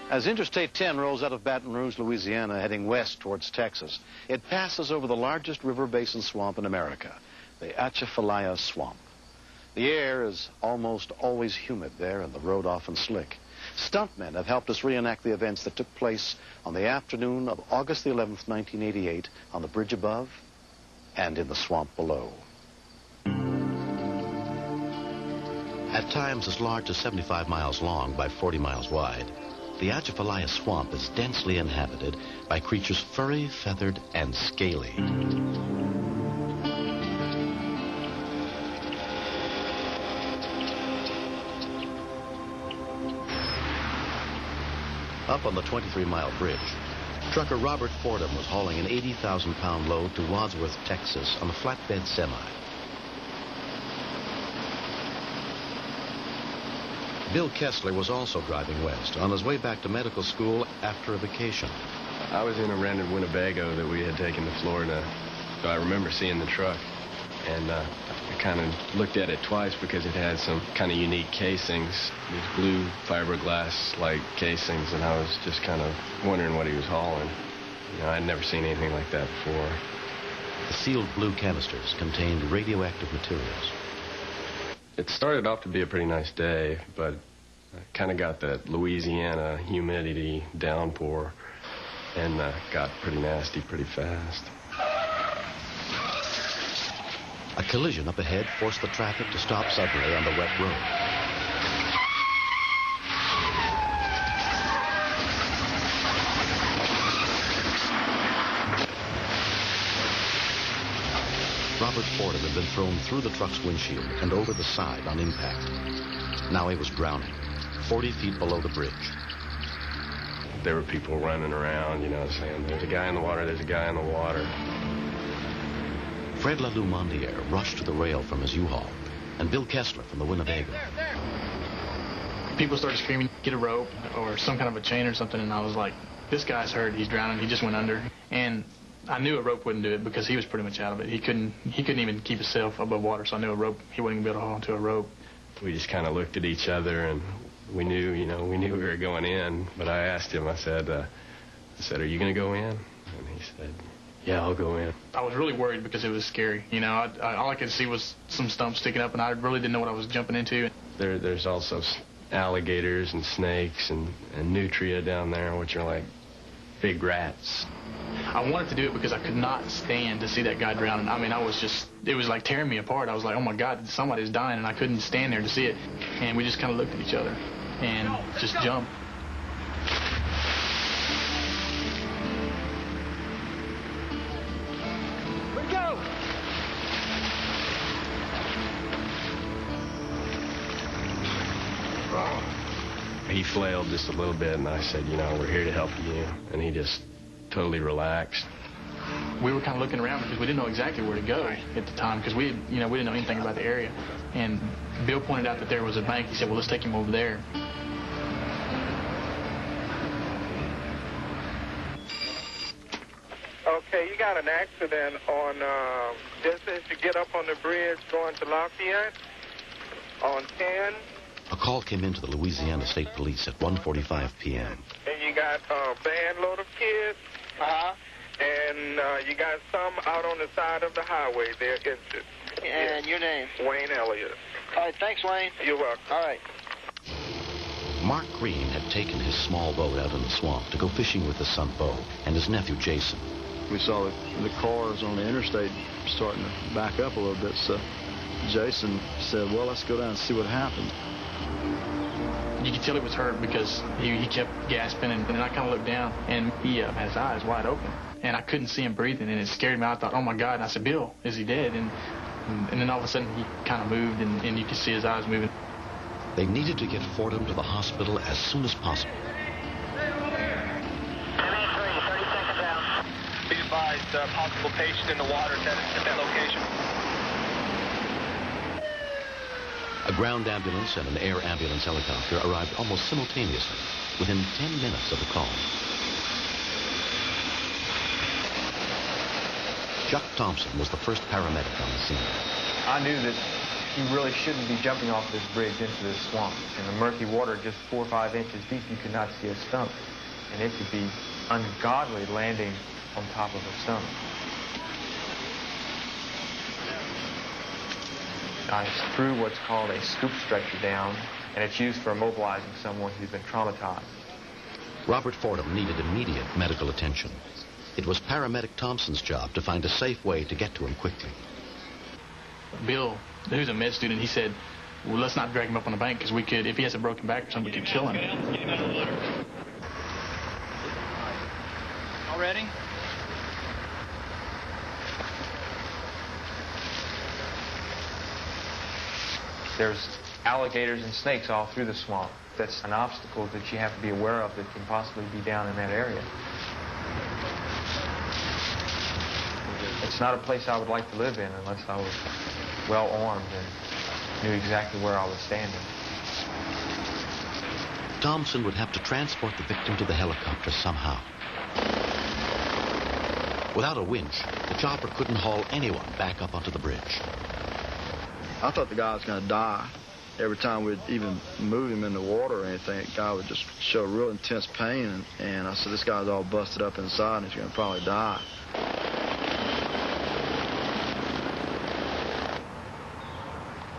As Interstate 10 rolls out of Baton Rouge, Louisiana, heading west towards Texas, it passes over the largest river basin swamp in America, the Atchafalaya Swamp. The air is almost always humid there and the road often slick. Stuntmen have helped us reenact the events that took place on the afternoon of August the 11th, 1988, on the bridge above and in the swamp below. At times as large as 75 miles long by 40 miles wide, the Atchafalaya Swamp is densely inhabited by creatures furry, feathered, and scaly. Up on the 23-mile bridge, trucker Robert Fordham was hauling an 80,000-pound load to Wadsworth, Texas on a flatbed semi. Bill Kessler was also driving west on his way back to medical school after a vacation. I was in a rented Winnebago that we had taken to Florida, so I remember seeing the truck, and I kind of looked at it twice because it had some kind of unique casings, these blue fiberglass-like casings, and I was just kind of wondering what he was hauling. You know, I'd never seen anything like that before. The sealed blue canisters contained radioactive materials. It started off to be a pretty nice day, but I kind of got that Louisiana humidity downpour and got pretty nasty pretty fast. A collision up ahead forced the traffic to stop suddenly on the wet road. Robert Fordham had been thrown through the truck's windshield and over the side on impact. Now he was drowning, 40 feet below the bridge. There were people running around, you know, saying, there's a guy in the water, there's a guy in the water. Fred LaLumondiere rushed to the rail from his U-Haul, and Bill Kessler from the Winnebago. People started screaming, get a rope or some kind of a chain or something, and I was like, this guy's hurt, he's drowning, he just went under. And I knew a rope wouldn't do it because he was pretty much out of it. He couldn't even keep himself above water, so I knew a rope, he wouldn't be able to haul onto a rope. We just kind of looked at each other, and we knew we were going in. But I asked him, I said, are you going to go in? And he said, yeah, I'll go in. I was really worried because it was scary. You know, all I could see was some stumps sticking up, and I really didn't know what I was jumping into. There's also alligators and snakes and nutria down there, which are like big rats. I wanted to do it because I could not stand to see that guy drowning. I mean, it was like tearing me apart. I was like, oh my God, somebody's dying, and I couldn't stand there to see it. And we just kind of looked at each other and just jumped. Let's go! He flailed just a little bit, and I said, we're here to help you. And he just totally relaxed. We were kind of looking around because we didn't know exactly where to go at the time because we didn't know anything about the area. And Bill pointed out that there was a bank. He said, well, let's take him over there. Okay, you got an accident on just as you get up on the bridge going to Lafayette on 10. A call came into the Louisiana State Police at 1:45 p.m. And you got a van load of kids. Uh-huh. And you got some out on the side of the highway. They're injured. And your name? Wayne Elliott. All right, thanks, Wayne. You're welcome. All right. Mark Green had taken his small boat out in the swamp to go fishing with his son Bo and his nephew Jason. We saw the cars on the interstate starting to back up a little bit, so Jason said, well, let's go down and see what happened. You could tell he was hurt because he kept gasping, and then I kind of looked down, and he had his eyes wide open, and I couldn't see him breathing, and it scared me. I thought, oh, my God. And I said, Bill, is he dead? And then all of a sudden, he kind of moved, and you could see his eyes moving. They needed to get Fordham to the hospital as soon as possible. Be advised, possible patient in the water at that location. A ground ambulance and an air ambulance helicopter arrived almost simultaneously, within 10 minutes of the call. Chuck Thompson was the first paramedic on the scene. I knew that You really shouldn't be jumping off this bridge into this swamp. In the murky water, just 4 or 5 inches deep, you could not see a stump. And it could be ungodly landing on top of a stump. I threw what's called a scoop stretcher down, and it's used for immobilizing someone who's been traumatized. Robert Fordham needed immediate medical attention. It was paramedic Thompson's job to find a safe way to get to him quickly. Bill, who's a med student, he said, well, let's not drag him up on the bank, because we could, if he has a broken back or something, we could kill him. All ready? There's alligators and snakes all through the swamp. That's an obstacle that you have to be aware of that can possibly be down in that area. It's not a place I would like to live in unless I was well armed and knew exactly where I was standing. Thompson would have to transport the victim to the helicopter somehow. Without a winch, the chopper couldn't haul anyone back up onto the bridge. I thought the guy was going to die. Every time we'd even move him in the water or anything, the guy would just show real intense pain. And I said, this guy's all busted up inside and he's going to probably die.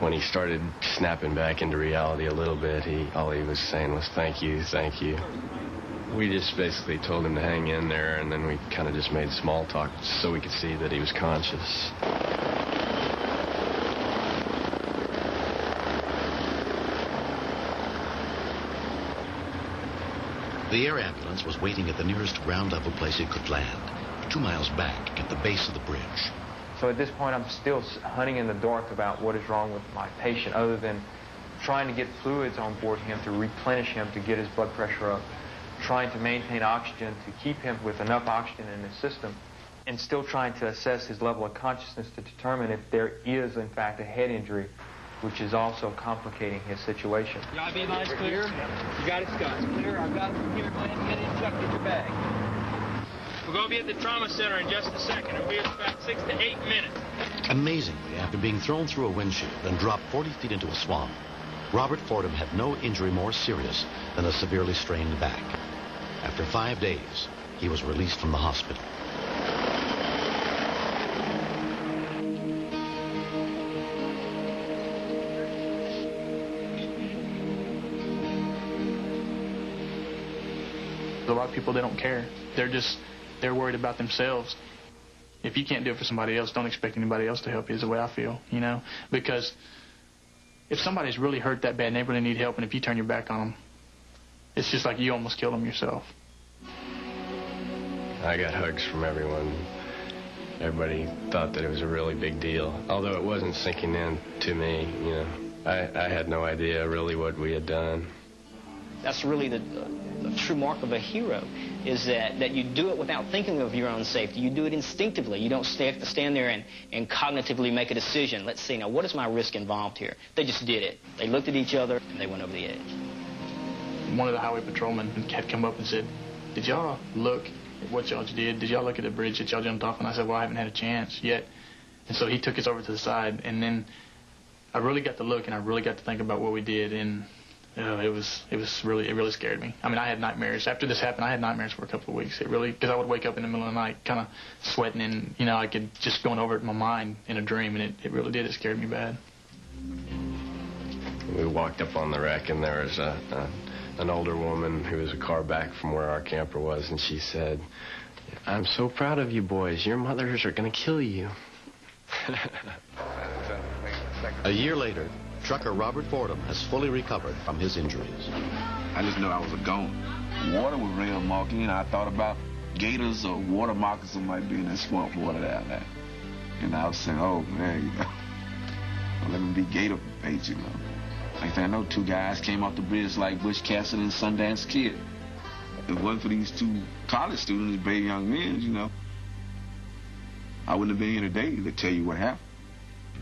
When he started snapping back into reality a little bit, all he was saying was, thank you, thank you. We just basically told him to hang in there, and then we kind of just made small talk so we could see that he was conscious. The air ambulance was waiting at the nearest ground level place it could land, 2 miles back at the base of the bridge. So at this point, I'm still hunting in the dark about what is wrong with my patient, other than trying to get fluids on board him to replenish him, to get his blood pressure up, trying to maintain oxygen, to keep him with enough oxygen in his system, and still trying to assess his level of consciousness to determine if there is, in fact, a head injury, which is also complicating his situation. You got B lines clear? You got it, Scott. Clear. I've got it from here. Go ahead and get in, Chuck. Get your bag. We're going to be at the trauma center in just a second. It'll be about 6 to 8 minutes. Amazingly, after being thrown through a windshield and dropped 40 feet into a swamp, Robert Fordham had no injury more serious than a severely strained back. After 5 days, he was released from the hospital. A lot of people, they don't care. They're worried about themselves. If you can't do it for somebody else, don't expect anybody else to help you, is the way I feel, you know? Because if somebody's really hurt that bad and they really need help, and if you turn your back on them, it's just like you almost killed them yourself. I got hugs from everyone. Everybody thought that it was a really big deal, although it wasn't sinking in to me, you know. I had no idea really what we had done. That's really the true mark of a hero, is that you do it without thinking of your own safety. You do it instinctively. You don't have to stand there and cognitively make a decision. Let's see, now, what is my risk involved here? They just did it. They looked at each other, and they went over the edge. One of the highway patrolmen had come up and said, did y'all look at what y'all did? Did y'all look at the bridge that y'all jumped off? And I said, well, I haven't had a chance yet. And so he took us over to the side, and then I really got to look, and I really got to think about what we did, and it really scared me. I mean, I had nightmares. After this happened, I had nightmares for a couple of weeks. It really, because I would wake up in the middle of the night kind of sweating, and, you know, I could just going over it in my mind in a dream, and it really did. It scared me bad. We walked up on the wreck, and there was an older woman who was a car back from where our camper was, and she said, I'm so proud of you boys. Your mothers are going to kill you. A year later, trucker Robert Fordham has fully recovered from his injuries. I just know I was a goner. Water was real murky, and I thought about gators or water moccasin might be in that swamp water down there. And I was saying, oh, man, you know, well, let me be gator bait, you know. Like I know 2 guys came off the bridge like Butch Cassidy and Sundance Kid. If it wasn't for these 2 college students, brave young men, you know, I wouldn't have been here today to tell you what happened.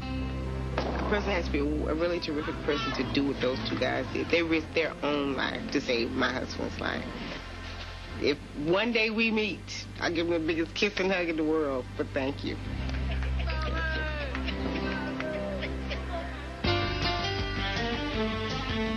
A person has to be a really terrific person to do what those 2 guys did. They risked their own life to save my husband's life. If one day we meet, I'll give him the biggest kiss and hug in the world, but thank you.